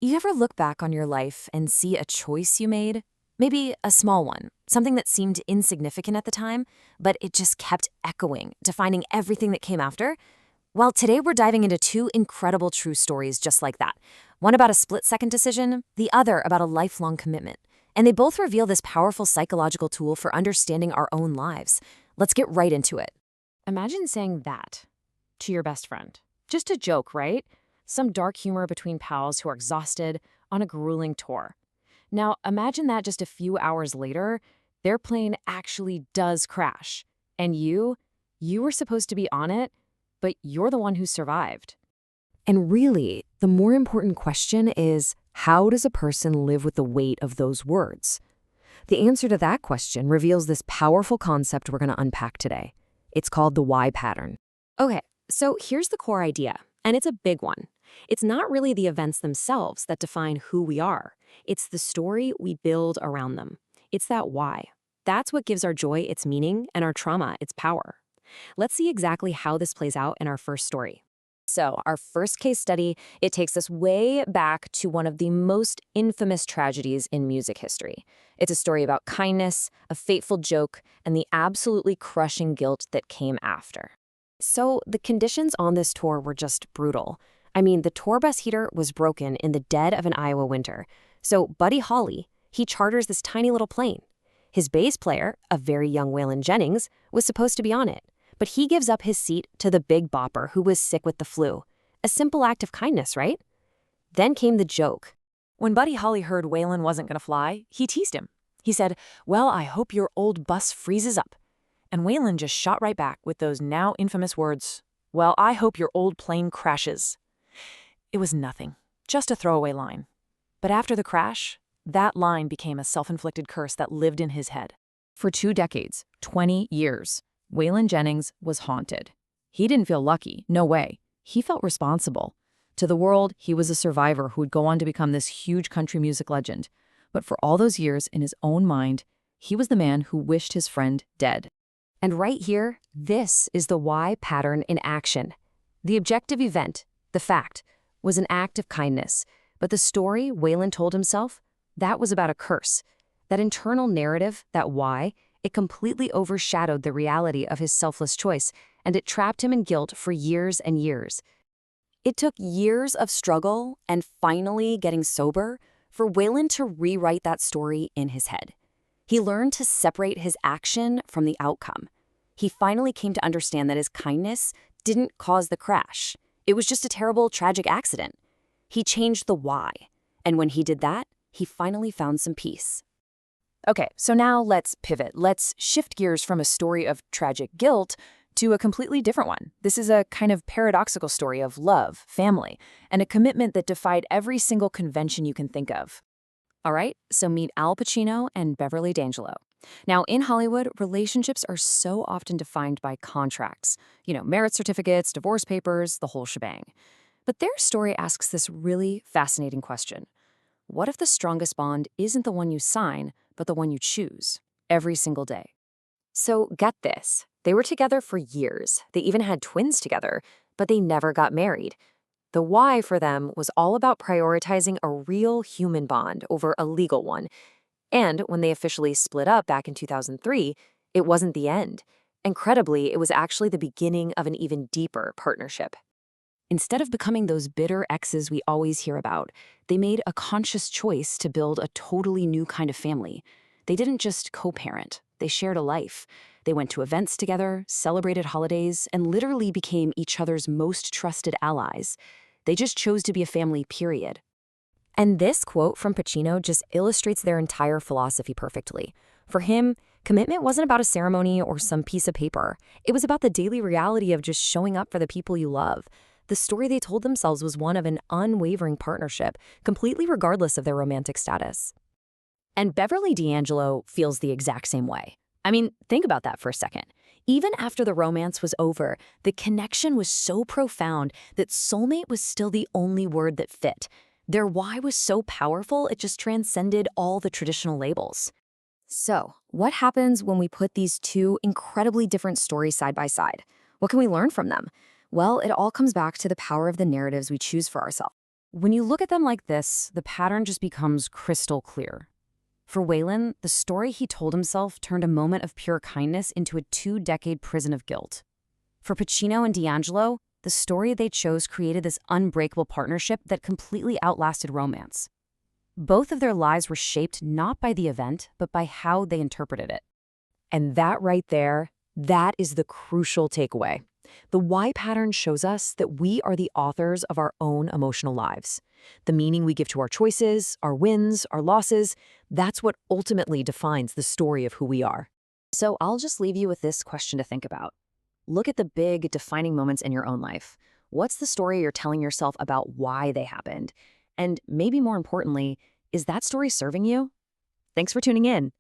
You ever look back on your life and see a choice you made? Maybe a small one, something that seemed insignificant at the time, but it just kept echoing, defining everything that came after? Well, today we're diving into two incredible true stories just like that. One about a split-second decision, the other about a lifelong commitment. And they both reveal this powerful psychological tool for understanding our own lives. Let's get right into it. Imagine saying that to your best friend. Just a joke, right? Some dark humor between pals who are exhausted on a grueling tour. Now, imagine that just a few hours later, their plane actually does crash. And you were supposed to be on it, but you're the one who survived. And really, the more important question is, how does a person live with the weight of those words? The answer to that question reveals this powerful concept we're going to unpack today. It's called the why pattern. Okay, so here's the core idea, and it's a big one. It's not really the events themselves that define who we are. It's the story we build around them. It's that why. That's what gives our joy its meaning and our trauma its power. Let's see exactly how this plays out in our first story. So, our first case study, it takes us way back to one of the most infamous tragedies in music history. It's a story about kindness, a fateful joke, and the absolutely crushing guilt that came after. So, the conditions on this tour were just brutal. I mean, the tour bus heater was broken in the dead of an Iowa winter. So Buddy Holly, he charters this tiny little plane. His bass player, a very young Waylon Jennings, was supposed to be on it, but he gives up his seat to the big bopper who was sick with the flu. A simple act of kindness, right? Then came the joke. When Buddy Holly heard Waylon wasn't going to fly, he teased him. He said, "Well, I hope your old bus freezes up." And Waylon just shot right back with those now infamous words, "Well, I hope your old plane crashes." It was nothing, just a throwaway line. But after the crash, that line became a self-inflicted curse that lived in his head. For 2 decades, 20 years, Waylon Jennings was haunted. He didn't feel lucky, no way. He felt responsible. To the world, he was a survivor who would go on to become this huge country music legend. But for all those years, in his own mind, he was the man who wished his friend dead. And right here, this is the why pattern in action. The objective event, the fact, was an act of kindness, but the story Waylon told himself, that was about a curse. That internal narrative, that why, it completely overshadowed the reality of his selfless choice, and it trapped him in guilt for years and years. It took years of struggle and finally getting sober for Waylon to rewrite that story in his head. He learned to separate his action from the outcome. He finally came to understand that his kindness didn't cause the crash. It was just a terrible, tragic accident. He changed the why. And when he did that, he finally found some peace. Okay, so now let's pivot. Let's shift gears from a story of tragic guilt to a completely different one. This is a kind of paradoxical story of love, family, and a commitment that defied every single convention you can think of. All right, so meet Al Pacino and Beverly D'Angelo. Now, in Hollywood, relationships are so often defined by contracts. Marriage certificates, divorce papers, the whole shebang. But their story asks this really fascinating question. What if the strongest bond isn't the one you sign, but the one you choose, every single day? So get this. They were together for years. They even had twins together, but they never got married. The why for them was all about prioritizing a real human bond over a legal one. And when they officially split up back in 2003, it wasn't the end. Incredibly, it was actually the beginning of an even deeper partnership. Instead of becoming those bitter exes we always hear about, they made a conscious choice to build a totally new kind of family. They didn't just co-parent, they shared a life. They went to events together, celebrated holidays, and literally became each other's most trusted allies. They just chose to be a family, period. And this quote from Pacino just illustrates their entire philosophy perfectly. For him, commitment wasn't about a ceremony or some piece of paper. It was about the daily reality of just showing up for the people you love. The story they told themselves was one of an unwavering partnership, completely regardless of their romantic status. And Beverly D'Angelo feels the exact same way. I mean, think about that for a second. Even after the romance was over, the connection was so profound that soulmate was still the only word that fit. Their why was so powerful, it just transcended all the traditional labels. So, what happens when we put these two incredibly different stories side by side? What can we learn from them? Well, it all comes back to the power of the narratives we choose for ourselves. When you look at them like this, the pattern just becomes crystal clear. For Waylon, the story he told himself turned a moment of pure kindness into a 2-decade prison of guilt. For Pacino and D'Angelo, the story they chose created this unbreakable partnership that completely outlasted romance. Both of their lives were shaped not by the event, but by how they interpreted it. And that right there, that is the crucial takeaway. The why pattern shows us that we are the authors of our own emotional lives. The meaning we give to our choices, our wins, our losses, that's what ultimately defines the story of who we are. So I'll just leave you with this question to think about. Look at the big, defining moments in your own life. What's the story you're telling yourself about why they happened? And maybe more importantly, is that story serving you? Thanks for tuning in.